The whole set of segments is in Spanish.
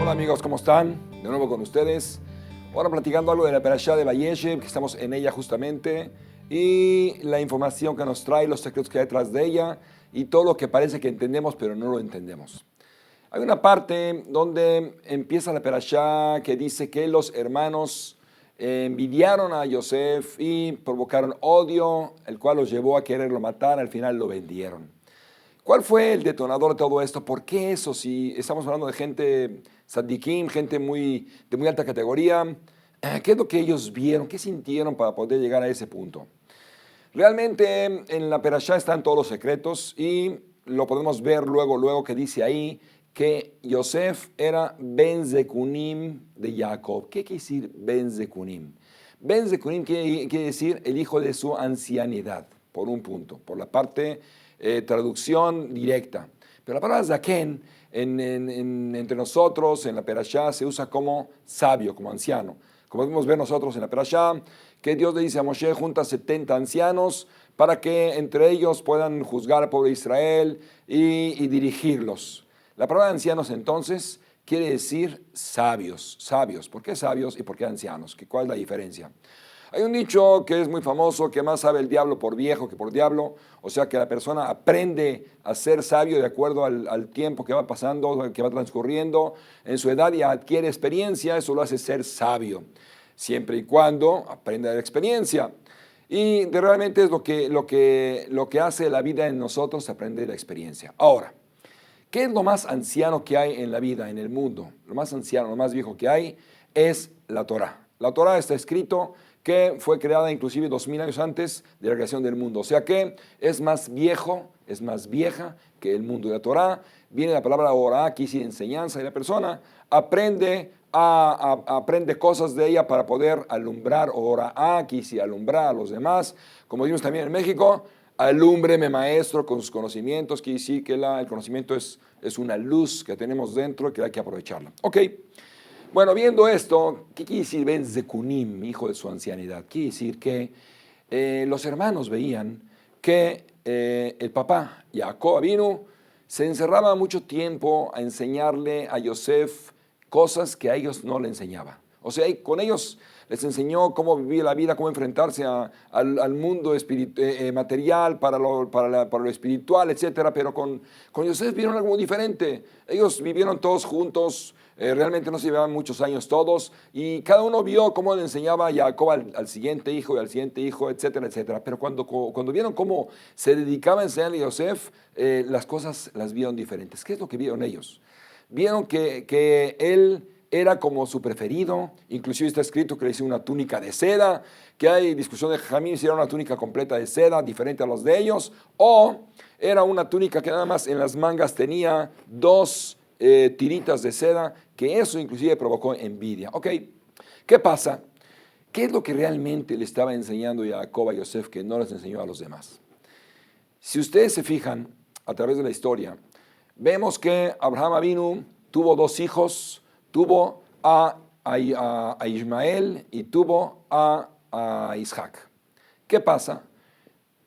Hola amigos, ¿cómo están? De nuevo con ustedes. Ahora platicando algo de la Perashá de Vayeshev, que estamos en ella justamente, y la información que nos trae, los secretos que hay detrás de ella, y todo lo que parece que entendemos, pero no lo entendemos. Hay una parte donde empieza la Perashá que dice que los hermanos envidiaron a Yosef y provocaron odio, el cual los llevó a quererlo matar, al final lo vendieron. ¿Cuál fue el detonador de todo esto? ¿Por qué eso? Si estamos hablando de gente tzadikim, gente de muy alta categoría, ¿qué es lo que ellos vieron? ¿Qué sintieron para poder llegar a ese punto? Realmente en la Perashá están todos los secretos y lo podemos ver luego que dice ahí que Yosef era Ben Zekunim de Jacob. ¿Qué quiere decir Ben Zekunim? Ben Zekunim quiere decir el hijo de su ancianidad, por un punto, por la parte traducción directa. Pero la palabra Zaken entre nosotros en la Perashá se usa como sabio, como anciano. Como podemos ver nosotros en la Perashá, que Dios le dice a Moshe, junta 70 ancianos para que entre ellos puedan juzgar al pueblo de Israel y dirigirlos. La palabra ancianos entonces quiere decir sabios. Sabios. ¿Por qué sabios y por qué ancianos? ¿Cuál es la diferencia? Hay un dicho que es muy famoso, que más sabe el diablo por viejo que por diablo, o sea que la persona aprende a ser sabio de acuerdo al tiempo que va pasando, que va transcurriendo en su edad y adquiere experiencia, eso lo hace ser sabio, siempre y cuando aprenda de la experiencia. Y realmente es lo que hace la vida en nosotros, aprender la experiencia. Ahora, ¿qué es lo más anciano que hay en la vida, en el mundo? Lo más anciano, lo más viejo que hay es la Torá. La Torá está escrito que fue creada inclusive 2000 años antes de la creación del mundo. O sea que es más viejo, es más vieja que el mundo de la Torá. Viene la palabra Orá, que dice enseñanza, y la persona aprende cosas de ella para poder alumbrar. Orá, que dice alumbrar a los demás. Como decimos también en México, alúmbreme maestro con sus conocimientos, que dice que el conocimiento es una luz que tenemos dentro y que hay que aprovecharla. Ok. Bueno, viendo esto, ¿qué quiere decir Ben Zekunim, hijo de su ancianidad? Quiere decir que los hermanos veían que el papá, Jacob Avinu, se encerraba mucho tiempo a enseñarle a Yosef cosas que a ellos no le enseñaba. O sea, con ellos les enseñó cómo vivir la vida, cómo enfrentarse al mundo material, para lo espiritual, etc. Pero con Yosef vieron algo muy diferente. Ellos vivieron todos juntos. Realmente no se llevaban muchos años todos y cada uno vio cómo le enseñaba a Jacob al siguiente hijo y al siguiente hijo, etcétera, etcétera. Pero cuando vieron cómo se dedicaba a enseñarle a Yosef, las cosas las vieron diferentes. ¿Qué es lo que vieron ellos? Vieron que él era como su preferido, inclusive está escrito que le hizo una túnica de seda, que hay discusión de Jamín si era una túnica completa de seda, diferente a los de ellos, o era una túnica que nada más en las mangas tenía dos tiritas de seda, que eso inclusive provocó envidia. Ok, ¿qué pasa? ¿Qué es lo que realmente le estaba enseñando Jacob a Yosef que no les enseñó a los demás? Si ustedes se fijan a través de la historia, vemos que Abraham Avinu tuvo dos hijos, tuvo a Ismael y tuvo a Isaac. ¿Qué pasa?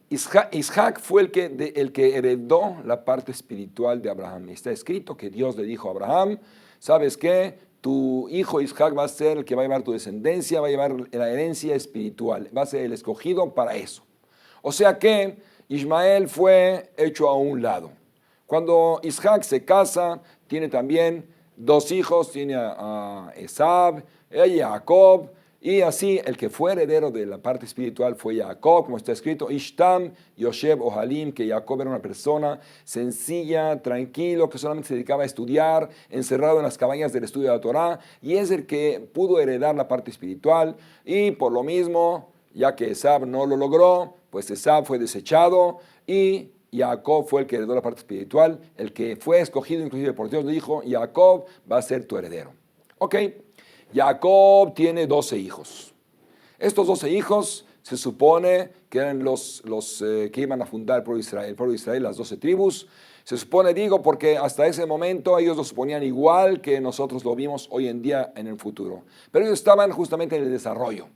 Isaac fue el que heredó la parte espiritual de Abraham. Está escrito que Dios le dijo a Abraham, ¿sabes qué? Tu hijo Isaac va a ser el que va a llevar tu descendencia, va a llevar la herencia espiritual, va a ser el escogido para eso. O sea que Ismael fue hecho a un lado. Cuando Isaac se casa, tiene también dos hijos, tiene a Esab y a Jacob. Y así el que fue heredero de la parte espiritual fue Jacob, como está escrito, Ishtam, Yoshev, Ohalim, que Jacob era una persona sencilla, tranquilo, que solamente se dedicaba a estudiar, encerrado en las cabañas del estudio de la Torá, y es el que pudo heredar la parte espiritual, y por lo mismo, ya que Esab no lo logró, pues Esab fue desechado, y Jacob fue el que heredó la parte espiritual, el que fue escogido inclusive por Dios, le dijo, Jacob va a ser tu heredero. Ok. Jacob tiene 12 hijos. Estos 12 hijos se supone que eran los que iban a fundar el pueblo de Israel, las 12 tribus. Se supone, digo, porque hasta ese momento ellos lo suponían igual que nosotros lo vimos hoy en día en el futuro. Pero ellos estaban justamente en el desarrollo.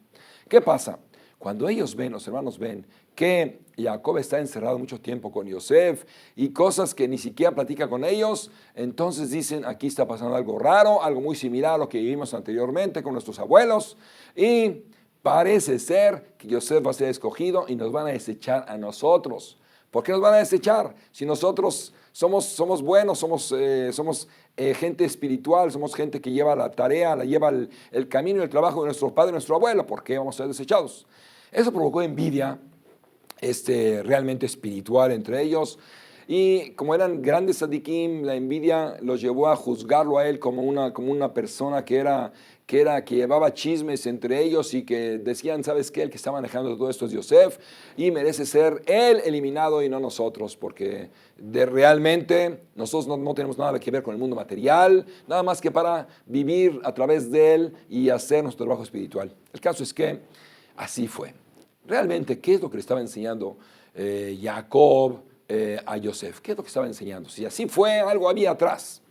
¿Qué pasa? Cuando ellos ven, los hermanos ven, que Jacob está encerrado mucho tiempo con Yosef y cosas que ni siquiera platica con ellos, entonces dicen, aquí está pasando algo raro, algo muy similar a lo que vivimos anteriormente con nuestros abuelos, y parece ser que Yosef va a ser escogido y nos van a desechar a nosotros. ¿Por qué nos van a desechar? Si nosotros somos buenos, somos gente espiritual, somos gente que lleva la tarea, lleva el camino y el trabajo de nuestro padre y nuestro abuelo, ¿por qué vamos a ser desechados? Eso provocó envidia realmente espiritual entre ellos. Y como eran grandes tzadikim, la envidia los llevó a juzgarlo a él como una persona que llevaba chismes entre ellos y que decían, ¿sabes qué? El que está manejando todo esto es Yosef y merece ser él eliminado y no nosotros, porque realmente nosotros no tenemos nada que ver con el mundo material, nada más que para vivir a través de él y hacer nuestro trabajo espiritual. El caso es que así fue. Realmente, ¿qué es lo que le estaba enseñando Jacob a Yosef? ¿Qué es lo que estaba enseñando? Si así fue, algo había atrás.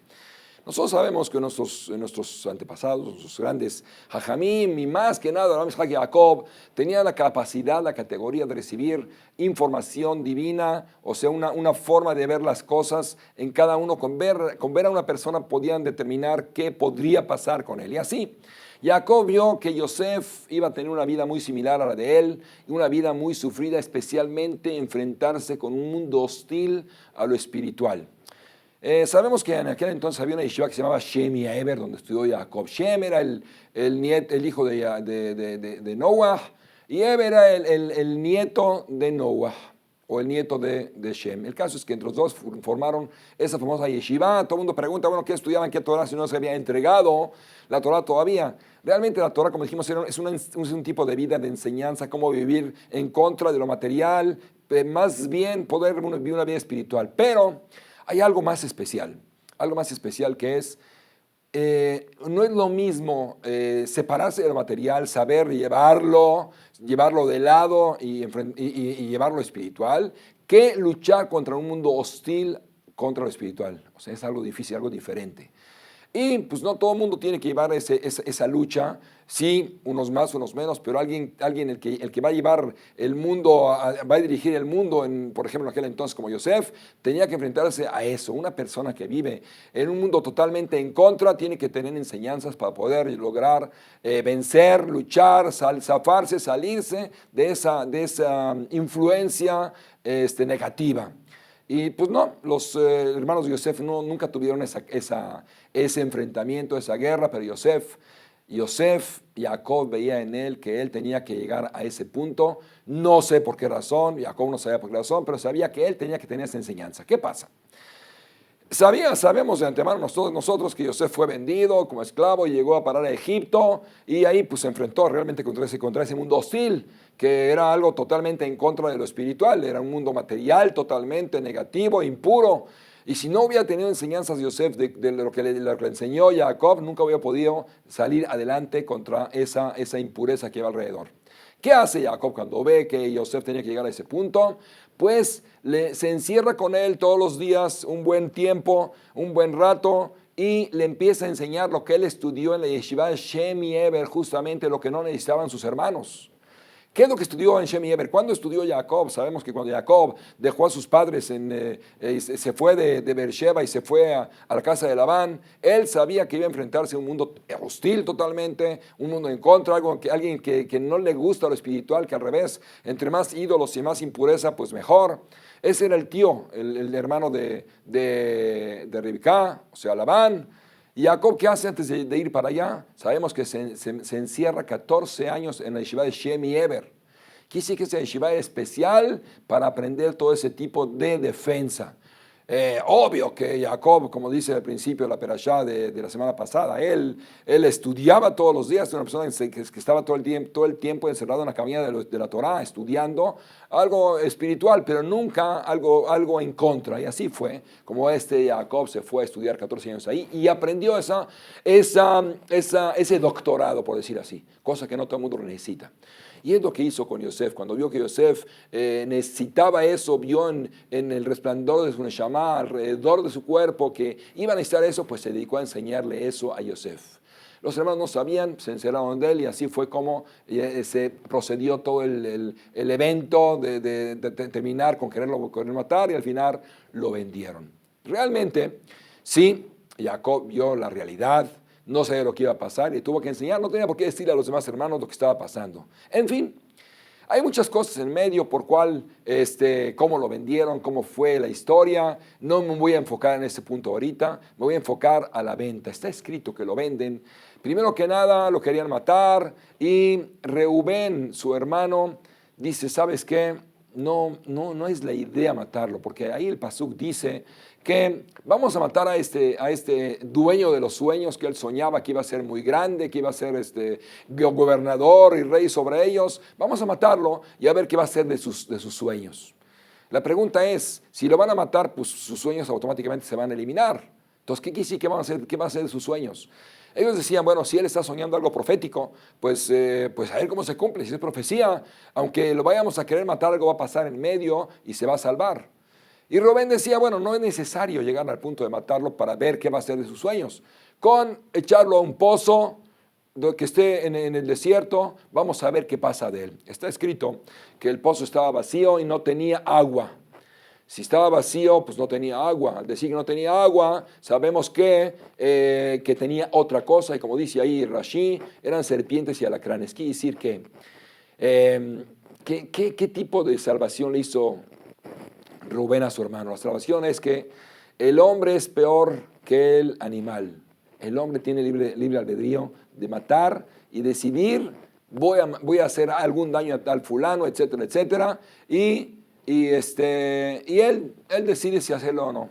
Nosotros sabemos que nuestros antepasados, nuestros grandes hajamim, y más que nada, Jacob, tenían la capacidad, la categoría de recibir información divina, o sea, una forma de ver las cosas en cada uno. Con ver a una persona podían determinar qué podría pasar con él. Y así, Jacob vio que Yosef iba a tener una vida muy similar a la de él, y una vida muy sufrida, especialmente enfrentarse con un mundo hostil a lo espiritual. Sabemos que en aquel entonces había una yeshiva que se llamaba Shem y Eber, donde estudió Jacob. Shem era el hijo de Noah, y Eber era el nieto de Noah, o el nieto de Shem. El caso es que entre los dos formaron esa famosa yeshiva. Todo el mundo pregunta, bueno, ¿qué estudiaban? ¿Qué Torah? Si no se había entregado la Torah todavía. Realmente la Torah, como dijimos, es un tipo de vida, de enseñanza, cómo vivir en contra de lo material, más bien poder vivir una vida espiritual. Pero hay algo más especial que es, no es lo mismo separarse de lo material, saber llevarlo de lado y llevarlo espiritual, que luchar contra un mundo hostil contra lo espiritual. O sea, es algo difícil, algo diferente. Y pues no todo el mundo tiene que llevar esa lucha, sí, unos más, unos menos, pero alguien el que va a llevar el mundo, va a dirigir el mundo, por ejemplo, en aquel entonces como Yosef, tenía que enfrentarse a eso. Una persona que vive en un mundo totalmente en contra tiene que tener enseñanzas para poder lograr vencer, luchar, zafarse, salirse de esa influencia influencia Y pues no, los hermanos de Yosef nunca tuvieron ese enfrentamiento, esa guerra, pero Jacob veía en él que él tenía que llegar a ese punto. No sé por qué razón, Jacob no sabía por qué razón, pero sabía que él tenía que tener esa enseñanza. ¿Qué pasa? Sabemos de antemano nosotros que Yosef fue vendido como esclavo y llegó a parar a Egipto, y ahí pues se enfrentó realmente contra ese mundo hostil, que era algo totalmente en contra de lo espiritual, era un mundo material totalmente negativo, impuro. Y si no hubiera tenido enseñanzas de Yosef de lo que le enseñó Jacob, nunca hubiera podido salir adelante contra esa impureza que iba alrededor. ¿Qué hace Jacob cuando ve que Yosef tenía que llegar a ese punto? Pues se encierra con él todos los días un buen tiempo, un buen rato, y le empieza a enseñar lo que él estudió en la yeshiva de Shem y Eber, justamente lo que no necesitaban sus hermanos. ¿Qué es lo que estudió en Shem y Eber? ¿Cuándo estudió Jacob? Sabemos que cuando Jacob dejó a sus padres, se fue de Beersheba y se fue a la casa de Labán, él sabía que iba a enfrentarse a un mundo hostil totalmente, un mundo en contra, alguien que no le gusta lo espiritual, que al revés, entre más ídolos y más impureza, pues mejor. Ese era el tío, el hermano de Ribcá, o sea, Labán. ¿Y Jacob qué hace antes de ir para allá? Sabemos que se encierra 14 años en la yeshiva de Shem y Eber. Quise que esa yeshiva era especial para aprender todo ese tipo de defensa. Obvio que Jacob, como dice al principio de la perashá de la semana pasada, él estudiaba todos los días, una persona que estaba todo el tiempo encerrado en la cabina de la Torá, estudiando algo espiritual, pero nunca algo en contra. Y así fue, como Jacob se fue a estudiar 14 años ahí y aprendió ese doctorado, por decir así, cosa que no todo el mundo necesita. Y es lo que hizo con Yosef. Cuando vio que Yosef necesitaba eso, vio en el resplandor de su neshama, alrededor de su cuerpo, que iba a necesitar eso, pues se dedicó a enseñarle eso a Yosef. Los hermanos no sabían, se encerraron de él y así fue como se procedió todo el evento de terminar con quererlo matar y al final lo vendieron. Realmente, sí, Jacob vio la realidad, no sabía lo que iba a pasar y tuvo que enseñar, no tenía por qué decirle a los demás hermanos lo que estaba pasando. En fin. Hay muchas cosas en medio por cuál, cómo lo vendieron, cómo fue la historia. No me voy a enfocar en ese punto ahorita, me voy a enfocar a la venta. Está escrito que lo venden. Primero que nada lo querían matar y Reubén, su hermano, dice, ¿sabes qué? No es la idea matarlo, porque ahí el pasuk dice que vamos a matar a este dueño de los sueños que él soñaba que iba a ser muy grande, que iba a ser gobernador y rey sobre ellos. Vamos a matarlo y a ver qué va a hacer de sus sueños. La pregunta es, si lo van a matar, pues sus sueños automáticamente se van a eliminar. Entonces, ¿qué quiere decir? ¿Qué va a hacer de sus sueños? Ellos decían, bueno, si él está soñando algo profético, pues a ver cómo se cumple. Si es profecía, aunque lo vayamos a querer matar, algo va a pasar en medio y se va a salvar. Y Rubén decía, bueno, no es necesario llegar al punto de matarlo para ver qué va a hacer de sus sueños. Con echarlo a un pozo que esté en el desierto, vamos a ver qué pasa de él. Está escrito que el pozo estaba vacío y no tenía agua. Si estaba vacío, pues no tenía agua. Al decir que no tenía agua, sabemos que tenía otra cosa. Y como dice ahí Rashi, eran serpientes y alacranes. Quiere decir que, ¿qué tipo de salvación le hizo Rubén a su hermano? La salvación es que el hombre es peor que el animal. El hombre tiene libre albedrío de matar y decidir, voy a hacer algún daño a tal fulano, etcétera, etcétera. Y él decide si hacerlo o no.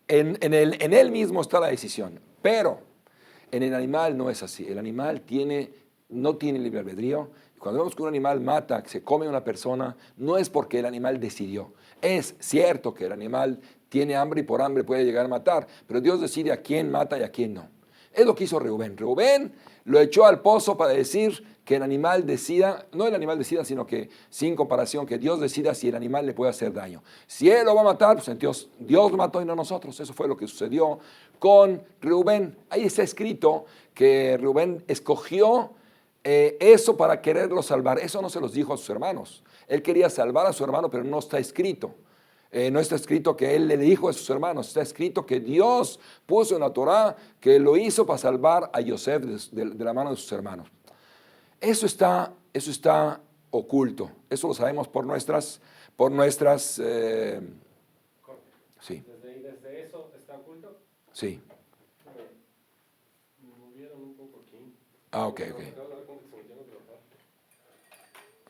En él mismo está la decisión. Pero en el animal no es así. El animal no tiene libre albedrío. Cuando vemos que un animal mata, que se come a una persona, no es porque el animal decidió. Es cierto que el animal tiene hambre y por hambre puede llegar a matar, pero Dios decide a quién mata y a quién no. Es lo que hizo Reubén. Reubén lo echó al pozo para decir que el animal decida, no el animal decida, sino que sin comparación, que Dios decida si el animal le puede hacer daño. Si él lo va a matar, pues Dios lo mató y no nosotros. Eso fue lo que sucedió con Reubén. Ahí está escrito que Reubén escogió eso para quererlo salvar. Eso no se los dijo a sus hermanos. Él quería salvar a su hermano, pero no está escrito. No está escrito que él le dijo a sus hermanos, está escrito que Dios puso en la Torá que lo hizo para salvar a Yosef de la mano de sus hermanos. Eso está oculto. Eso lo sabemos por nuestras sí. ¿Desde eso está oculto? Sí. Me movieron un poco aquí. Ok.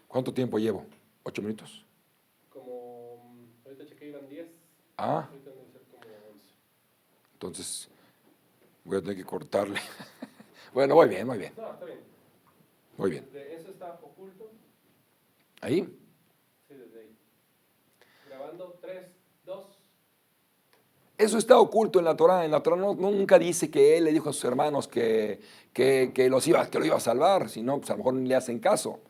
¿Cuánto tiempo llevo? 8 minutos. Ahorita chequé, iban 10. Ah. Ahorita deben ser como 11. Entonces, voy a tener que cortarle. Bueno, muy bien. No, está bien. Muy bien. ¿Desde eso está oculto? ¿Ahí? Sí, desde ahí. Grabando 3, 2. Eso está oculto en la Torá. En la Torá nunca dice que él le dijo a sus hermanos que lo iba a salvar, sino pues a lo mejor ni le hacen caso.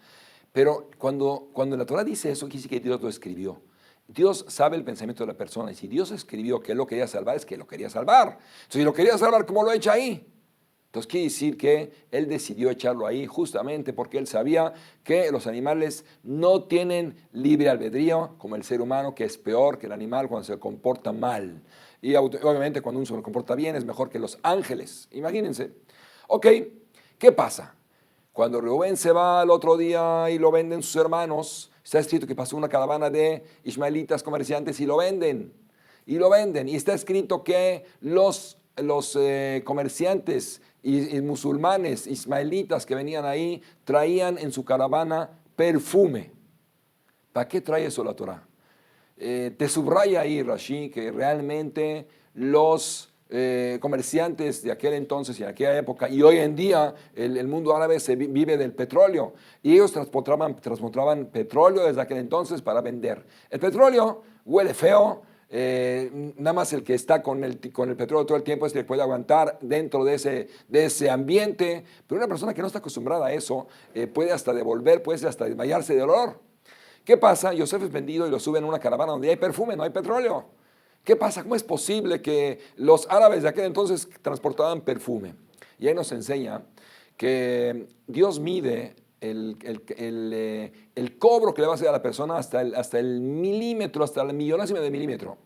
Pero cuando la Torá dice eso, quiere decir que Dios lo escribió. Dios sabe el pensamiento de la persona. Y si Dios escribió que él lo quería salvar, es que lo quería salvar. Entonces, si lo quería salvar, ¿cómo lo echa ahí? Entonces quiere decir que él decidió echarlo ahí justamente porque él sabía que los animales no tienen libre albedrío, como el ser humano, que es peor que el animal cuando se comporta mal. Y obviamente cuando uno se comporta bien es mejor que los ángeles. Imagínense. Ok, ¿qué pasa? Cuando Reubén se va al otro día y lo venden sus hermanos, está escrito que pasó una caravana de ismaelitas comerciantes y lo venden. Y está escrito que los comerciantes y musulmanes ismaelitas que venían ahí traían en su caravana perfume. ¿Para qué trae eso la Torá? Te subraya ahí, Rashi, que realmente los comerciantes de aquel entonces y en aquella época, y hoy en día el mundo árabe vive del petróleo, y ellos transportaban petróleo desde aquel entonces para vender. El petróleo huele feo. Nada más el que está con el petróleo todo el tiempo es el que puede aguantar dentro de ese ambiente, pero una persona que no está acostumbrada a eso puede hasta puede hasta desmayarse de dolor. ¿Qué pasa? Yosef es vendido y lo suben a una caravana donde hay perfume, no hay petróleo. ¿Qué pasa? ¿Cómo es posible que los árabes de aquel entonces transportaban perfume? Y ahí nos enseña que Dios mide el cobro que le va a hacer a la persona hasta el milímetro, hasta la millonésima de milímetro.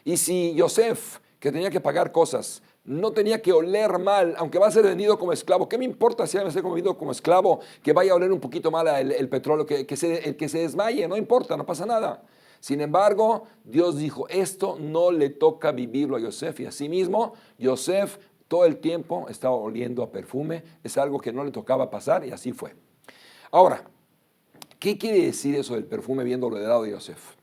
Y si Yosef, que tenía que pagar cosas, no tenía que oler mal, aunque va a ser vendido como esclavo, ¿qué me importa si va a ser vendido como esclavo, que vaya a oler un poquito mal el petróleo, que se desmaye? No importa, no pasa nada. Sin embargo, Dios dijo, esto no le toca vivirlo a Yosef, y asimismo, Yosef todo el tiempo estaba oliendo a perfume, es algo que no le tocaba pasar, y así fue. Ahora, ¿qué quiere decir eso del perfume viéndolo del lado de Yosef?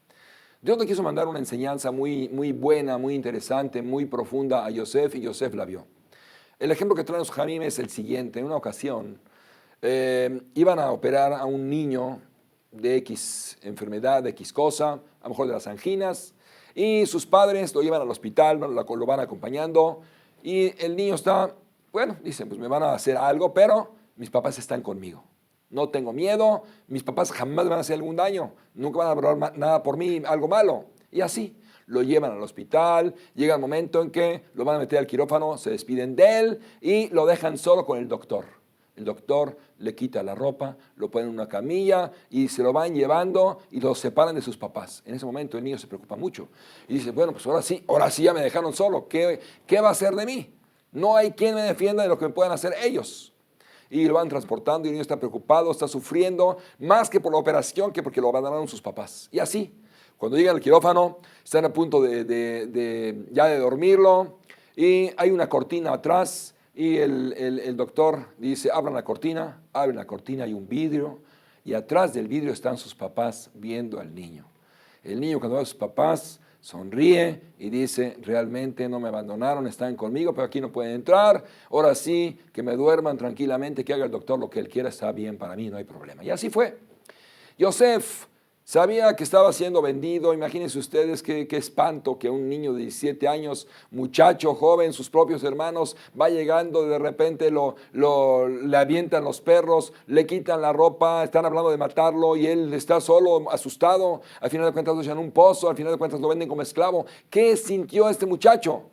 Dios le quiso mandar una enseñanza muy, muy buena, muy interesante, muy profunda a Yosef, y Yosef la vio. El ejemplo que traen los Jamim es el siguiente. En una ocasión iban a operar a un niño de X enfermedad, de X cosa, a lo mejor de las anginas, y sus padres lo llevan al hospital, lo van acompañando, y el niño está, bueno, dicen, pues me van a hacer algo, pero mis papás están conmigo. No tengo miedo, mis papás jamás me van a hacer algún daño, nunca van a hablar nada por mí, algo malo. Y así, lo llevan al hospital, llega el momento en que lo van a meter al quirófano, se despiden de él y lo dejan solo con el doctor. El doctor le quita la ropa, lo pone en una camilla y se lo van llevando y lo separan de sus papás. En ese momento el niño se preocupa mucho y dice, bueno, pues ahora sí ya me dejaron solo, ¿qué va a hacer de mí? No hay quien me defienda de lo que me puedan hacer ellos. Y lo van transportando y el niño está preocupado, está sufriendo, más que por la operación que porque lo abandonaron sus papás. Y así, cuando llegan al quirófano, están a punto ya de dormirlo y hay una cortina atrás y el doctor dice, abren la cortina, hay un vidrio y atrás del vidrio están sus papás viendo al niño. El niño cuando ve a sus papás sonríe y dice, realmente no me abandonaron, están conmigo, pero aquí no pueden entrar. Ahora sí, que me duerman tranquilamente, que haga el doctor lo que él quiera, está bien para mí, no hay problema. Y así fue. Yosef sabía que estaba siendo vendido. Imagínense ustedes qué espanto que un niño de 17 años, muchacho, joven, sus propios hermanos, va llegando, de repente le avientan los perros, le quitan la ropa, están hablando de matarlo y él está solo, asustado. Al final de cuentas lo echan en un pozo, al final de cuentas lo venden como esclavo. ¿Qué sintió este muchacho?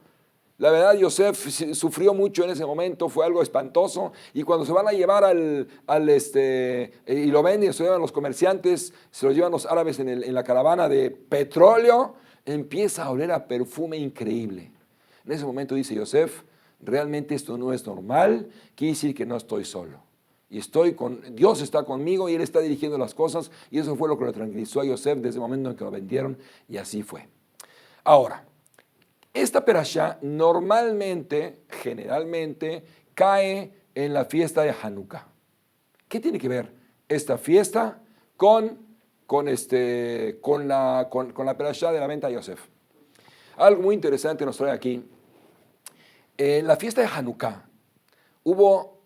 La verdad, Yosef sufrió mucho en ese momento, fue algo espantoso. Y cuando se van a llevar y lo venden, se lo llevan los comerciantes, se lo llevan los árabes en la caravana de petróleo, empieza a oler a perfume increíble. En ese momento dice Yosef, realmente esto no es normal, quiere decir que no estoy solo. Y Dios está conmigo y Él está dirigiendo las cosas. Y eso fue lo que lo tranquilizó a Yosef desde el momento en que lo vendieron. Y así fue. Ahora, esta perashá normalmente, generalmente, cae en la fiesta de Hanukkah. ¿Qué tiene que ver esta fiesta con la perashá de la venta de Yosef? Algo muy interesante nos trae aquí. En la fiesta de Hanukkah hubo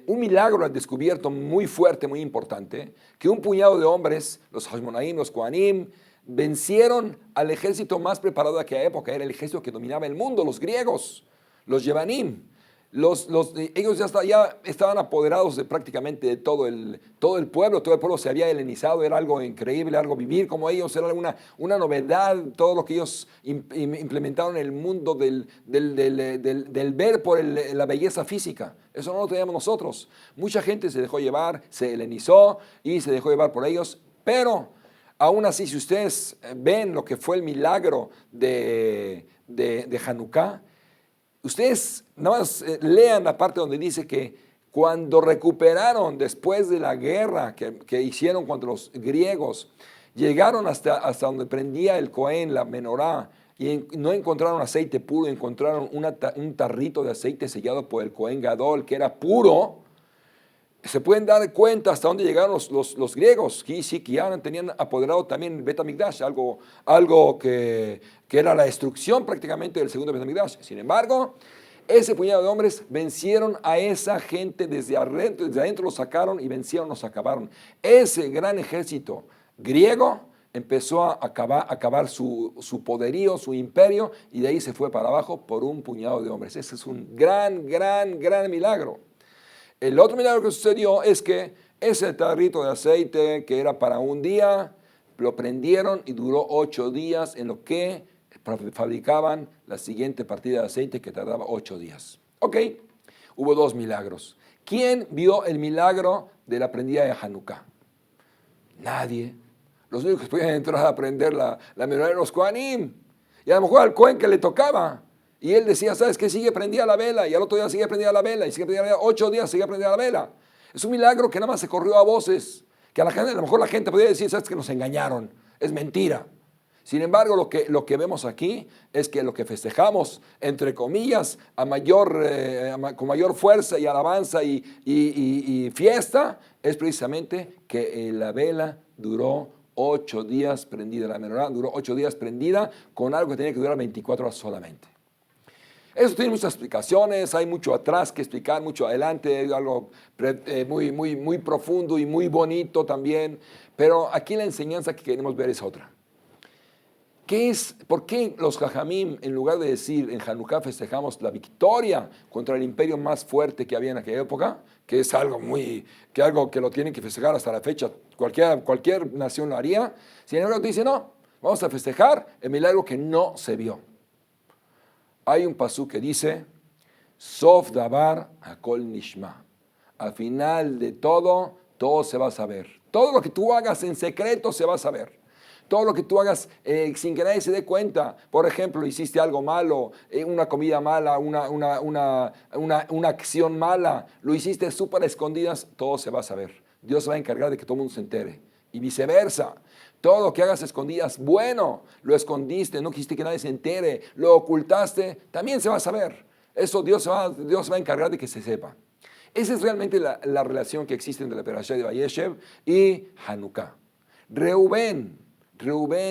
un milagro al descubierto muy fuerte, muy importante, que un puñado de hombres, los Hashmonaim, los Kohanim, vencieron al ejército más preparado de aquella época. Era el ejército que dominaba el mundo, los griegos, los Yevanim. Ellos ya estaban apoderados de prácticamente de todo el pueblo. Todo el pueblo se había helenizado, era algo increíble, algo vivir como ellos, era una novedad, todo lo que ellos implementaron en el mundo del ver por la belleza física. Eso no lo teníamos nosotros. Mucha gente se dejó llevar, se helenizó y se dejó llevar por ellos, pero aún así, si ustedes ven lo que fue el milagro de Hanukkah, ustedes nada más lean la parte donde dice que cuando recuperaron después de la guerra que hicieron contra los griegos, llegaron hasta donde prendía el Cohen, la menorá, y no encontraron aceite puro, encontraron un tarrito de aceite sellado por el Cohen Gadol, que era puro. Se pueden dar cuenta hasta dónde llegaron los griegos, que ya tenían apoderado también el Bet HaMikdash, algo que era la destrucción prácticamente del segundo Bet HaMikdash. Sin embargo, ese puñado de hombres vencieron a esa gente desde adentro los sacaron y vencieron, los acabaron. Ese gran ejército griego empezó a acabar su poderío, su imperio, y de ahí se fue para abajo por un puñado de hombres. Ese es un gran milagro. El otro milagro que sucedió es que ese tarrito de aceite que era para un día, lo prendieron y duró 8 días en lo que fabricaban la siguiente partida de aceite que tardaba 8 días. Ok, hubo 2 milagros. ¿Quién vio el milagro de la prendida de Hanukkah? Nadie. Los únicos que podían entrar a aprender la menorá eran los Kohanim. Y a lo mejor al Kohen que le tocaba. Y él decía, ¿sabes qué? Sigue prendida la vela. Y al otro día sigue prendida la vela. Y sigue prendida la vela. 8 días sigue prendida la vela. Es un milagro que nada más se corrió a voces. Que a lo mejor la gente podía decir, ¿sabes qué? Nos engañaron. Es mentira. Sin embargo, lo que vemos aquí es que lo que festejamos, entre comillas, con mayor fuerza y alabanza y fiesta, es precisamente que la vela duró 8 días prendida. La menorá duró 8 días prendida con algo que tenía que durar 24 horas solamente. Eso tiene muchas explicaciones, hay mucho atrás que explicar, mucho adelante, algo muy profundo y muy bonito también. Pero aquí la enseñanza que queremos ver es otra. ¿Por qué los Jajamim, en lugar de decir en Hanukkah festejamos la victoria contra el imperio más fuerte que había en aquella época, que es algo que lo tienen que festejar hasta la fecha, cualquier nación lo haría? Sin embargo, te dice, no, vamos a festejar el milagro que no se vio. Hay un pasú que dice, Sof davar hakol nishma. Al final de todo se va a saber. Todo lo que tú hagas en secreto se va a saber. Todo lo que tú hagas sin que nadie se dé cuenta. Por ejemplo, hiciste algo malo, una comida mala, una acción mala, lo hiciste súper escondidas, todo se va a saber. Dios se va a encargar de que todo el mundo se entere. Y viceversa. Todo lo que hagas escondidas, bueno, lo escondiste, no quisiste que nadie se entere, lo ocultaste, también se va a saber. Eso Dios se va a encargar de que se sepa. Esa es realmente la relación que existe entre la Perashá de Vayeshev y Hanukkah. Reubén,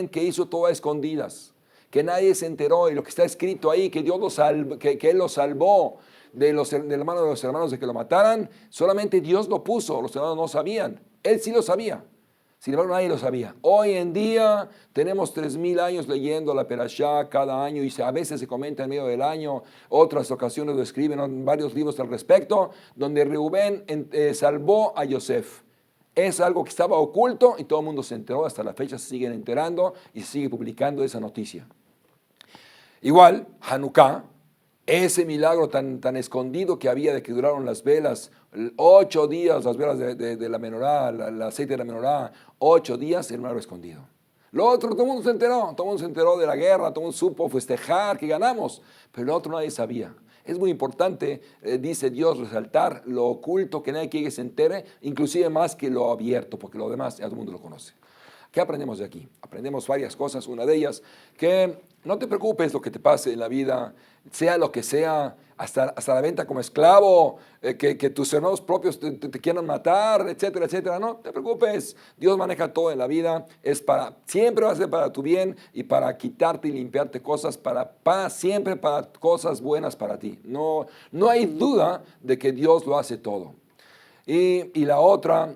que hizo todo a escondidas, que nadie se enteró, y lo que está escrito ahí, que Dios que Él lo salvó de la mano de los hermanos de que lo mataran, solamente Dios lo puso, los hermanos no sabían, Él sí lo sabía. Sin embargo, nadie lo sabía. Hoy en día tenemos 3,000 años leyendo la Perashá cada año y a veces se comenta en medio del año, otras ocasiones lo escriben en varios libros al respecto, donde Reubén salvó a Yosef. Es algo que estaba oculto y todo el mundo se enteró, hasta la fecha se siguen enterando y se sigue publicando esa noticia. Igual, Hanukkah, ese milagro tan escondido que había de que duraron las velas, 8 días, las velas de la menorá, el aceite de la menorá, 8 días, el milagro escondido. Lo otro, todo el mundo se enteró de la guerra, todo el mundo supo festejar que ganamos, pero lo otro nadie sabía. Es muy importante, dice Dios, resaltar lo oculto, que nadie quiere que se entere, inclusive más que lo abierto, porque lo demás ya todo el mundo lo conoce. ¿Qué aprendemos de aquí? Aprendemos varias cosas. Una de ellas, que no te preocupes lo que te pase en la vida, sea lo que sea, hasta la venta como esclavo, que tus hermanos propios te quieran matar, etcétera, etcétera. No te preocupes, Dios maneja todo en la vida, siempre va a ser para tu bien y para quitarte y limpiarte cosas, siempre para cosas buenas para ti. No hay duda de que Dios lo hace todo. Y la otra,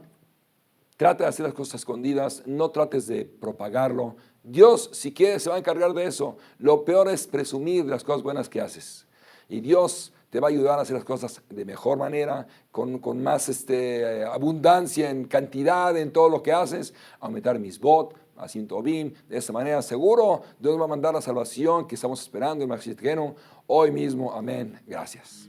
trata de hacer las cosas escondidas, no trates de propagarlo. Dios, si quieres, se va a encargar de eso. Lo peor es presumir de las cosas buenas que haces. Y Dios te va a ayudar a hacer las cosas de mejor manera, con más abundancia en cantidad en todo lo que haces, aumentar misbot, Asim Tobim. De esta manera, seguro, Dios va a mandar la salvación que estamos esperando en Mashiach hoy mismo. Amén. Gracias.